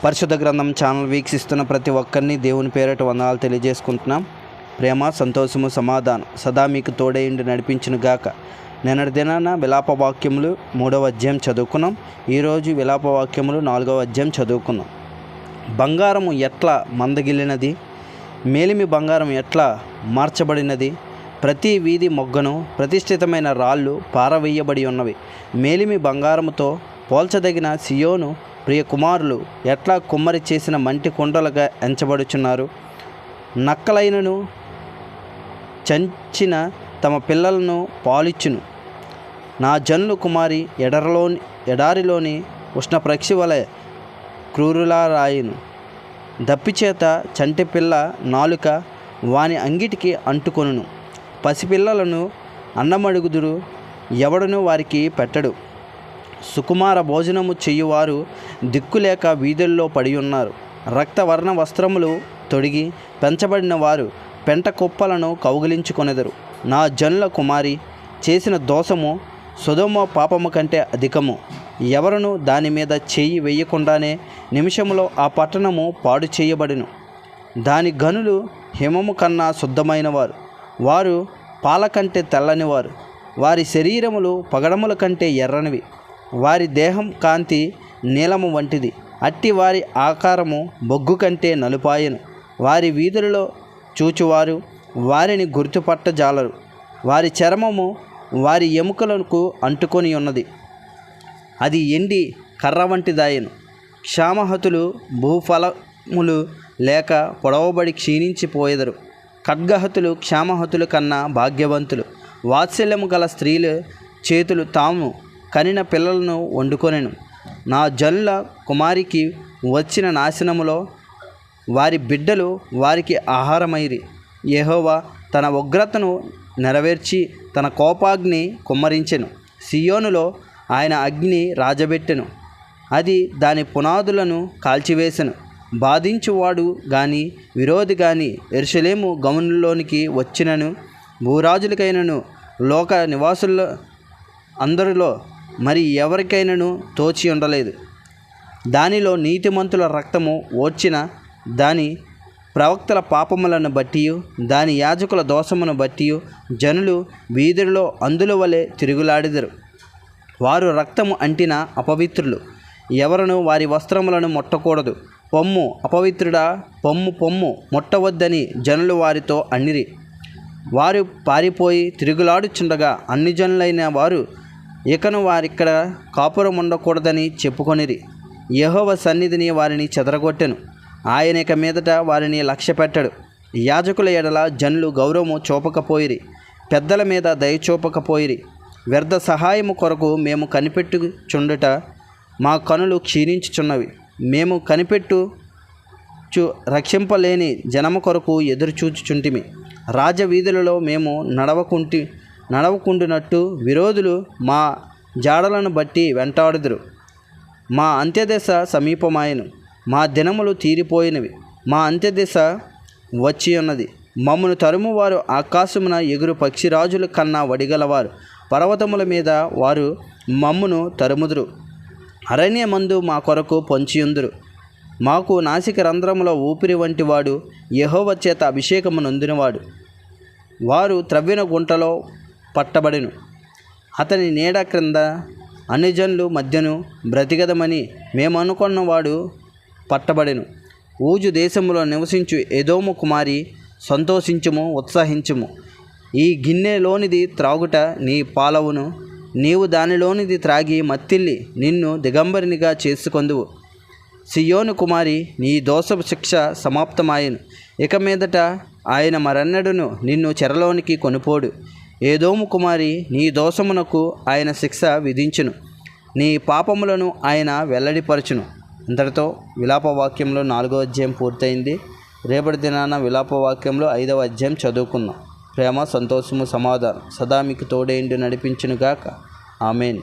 పరిశుద్ధ గ్రంథం ఛానల్ వీక్షిస్తున్న ప్రతి ఒక్కరిని దేవుని పేరట వందనాలు తెలియజేసుకుంటున్నాం. ప్రేమ, సంతోషము, సమాధానం సదా మీకు తోడేయుండి నడిపించును గాక. నిన్నటి దినాన విలాప వాక్యములు 3వ అధ్యాయం చదువుకున్నాం. ఈరోజు విలాప వాక్యములు 4వ అధ్యాయం చదువుకున్నాం. బంగారము ఎట్లా మందగిలినది, మేలిమి బంగారం ఎట్లా మార్చబడినది, ప్రతి వీధి మొగ్గను ప్రతిష్ఠితమైన రాళ్ళు పారవేయబడి ఉన్నవి. మేలిమి బంగారముతో పోల్చదగిన సియోను ప్రియ కుమారులు ఎట్లా కుమ్మరి చేసిన మంటి కుండలుగా ఎంచబడుచున్నారు. నక్కలైనను చంచిన తమ పిల్లలను పాలిచ్చును. నా జనులు కుమారి ఎడారిలోని ఉష్ణప్రక్షి వలె క్రూరులా రాయును. దప్పిచేత చంటి పిల్ల నాలుక వాని అంగిటికి అంటుకొనును. పసిపిల్లలను అన్నమడుగుదురు, ఎవడును వారికి పెట్టడు. సుకుమార భోజనము చెయ్యువారు దిక్కులేక వీధుల్లో పడి ఉన్నారు. రక్తవర్ణ వస్త్రములు తొడిగి పెంచబడిన వారు పెంట కుప్పలను కౌగిలించుకొనెదరు. నా జనుల కుమారి చేసిన దోషము సొదొమ పాపము కంటే అధికము. ఎవరును దాని మీద చెయ్యి వేయకుండానే నిమిషంలో ఆ పట్టణము పాడు చేయబడును. దాని గనులు హిమము కన్నా శుద్ధమైన వారు, వారు పాల కంటే తెల్లనివారు. వారి శరీరములు పగడముల కంటే ఎర్రనివి, వారి దేహం కాంతి నీలము వంటిది. అట్టి వారి ఆకారము బొగ్గు కంటే నలుపాయను. వారి వీధులలో చూచువారు వారిని గుర్తుపట్టజాలరు. వారి చర్మము వారి ఎముకలకు అంటుకొని ఉన్నది, అది ఎండి కర్ర వంటిదాయను. క్షామహతులు భూఫలములు లేక పొడవబడి క్షీణించిపోయెదరు. ఖడ్గహతులు క్షామహతుల కన్నా భాగ్యవంతులు. వాత్సల్యము గల స్త్రీలు చేతులు తాము కనిన పిల్లలను వండుకొనెను. నా జనుల కుమారికి వచ్చిన నాశనములో వారి బిడ్డలు వారికి ఆహారమైరి. యెహోవా తన ఉగ్రతను నెరవేర్చి తన కోపాగ్ని కుమ్మరించెను. సియోనులో ఆయన అగ్ని రాజబెట్టెను, అది దాని పునాదులను కాల్చివేసెను. బాధించువాడు గాని విరోధి గాని యెరూషలేము గమనుల్లోనికి వచ్చినను, భూరాజులకైనను లోక నివాసుల అందరిలో మరి ఎవరికైనాను తోచి ఉండలేదు. దానిలో నీతిమంతుల రక్తము ఓర్చిన దాని ప్రవక్తల పాపములను బట్టి, దాని యాజకుల దోషమును బట్టి జనులు వీధుల్లో అందుల వలె తిరుగులాడెదరు. వారు రక్తము అంటిన అపవిత్రులు, ఎవరును వారి వస్త్రములను ముట్టకూడదు. పొమ్ము అపవిత్రుడా, పొమ్ము ముట్టవద్దని జనులు వారితో అన్నిరి. వారు పారిపోయి తిరుగులాడుచుండగా అన్ని జనులైన వారు ఇకను వారిక్కడ కాపురం ఉండకూడదని చెప్పుకొనిరి. యెహోవా సన్నిధిని వారిని చెదరగొట్టెను, ఆయన ఇక మీదట వారిని లక్ష్యపెట్టడు. యాజకుల ఎడల జనులు గౌరవము చూపకపోయిరి, పెద్దల మీద దయ చూపకపోయిరి. వ్యర్థ సహాయము కొరకు మేము కనిపెట్టుచుండుట మా కనులు క్షీణించుచున్నవి. మేము రక్షింపలేని జనము కొరకు ఎదురుచూచుచుంటిమి. రాజవీధులలో మేము నడవకుండునట్టు విరోధులు మా జాడలను బట్టి వెంటాడుదురు. మా అంత్యదశ సమీపమాయను, మా దినములు తీరిపోయినవి, మా అంత్యదశ వచ్చి ఉన్నది. మమ్మను తరుమువారు ఆకాశమున ఎగురు పక్షిరాజుల కన్నా వడిగలవారు. పర్వతముల మీద వారు మమ్మును తరుముదురు. అరణ్యమందు మా కొరకు పొంచియుందురు. మాకు నాసిక రంధ్రముల ఊపిరి వంటి వాడు యెహోవా చేత అభిషేకము నొందినవాడు. వారు త్రవ్విన గుంటలో పట్టబడెను. అతని నీడ క్రింద అన్ని జనులు మధ్యను బ్రతికదమని మేమనుకున్నవాడు పట్టబడెను. ఊజు దేశములో నివసించు ఎదోము కుమారి, సంతోషించుము, ఉత్సహించుము. ఈ గిన్నెలోనిది త్రాగుట నీ పాలవును. నీవు దానిలోనిది త్రాగి మత్తిల్లి నిన్ను దిగంబరినిగా చేసుకొందువు. సియోను కుమారి, నీ దోషపు శిక్ష సమాప్తమాయెను. ఇక మీదట ఆయన మరెన్నడును నిన్ను చెరలోనికి కొనుపోడు. ఏదోము కుమారి, నీ దోషమునకు ఆయన శిక్ష విధించును, నీ పాపములను ఆయన వెల్లడిపరచును. ఇంతటితో విలాప వాక్యంలో 4వ అధ్యాయం పూర్తయింది. రేపటి దినాన విలాప వాక్యంలో 5వ అధ్యాయం చదువుకుందాం. ప్రేమ, సంతోషము, సమాధానం సదా మీకు తోడేండి నడిపించునుగాక. ఆమేన్.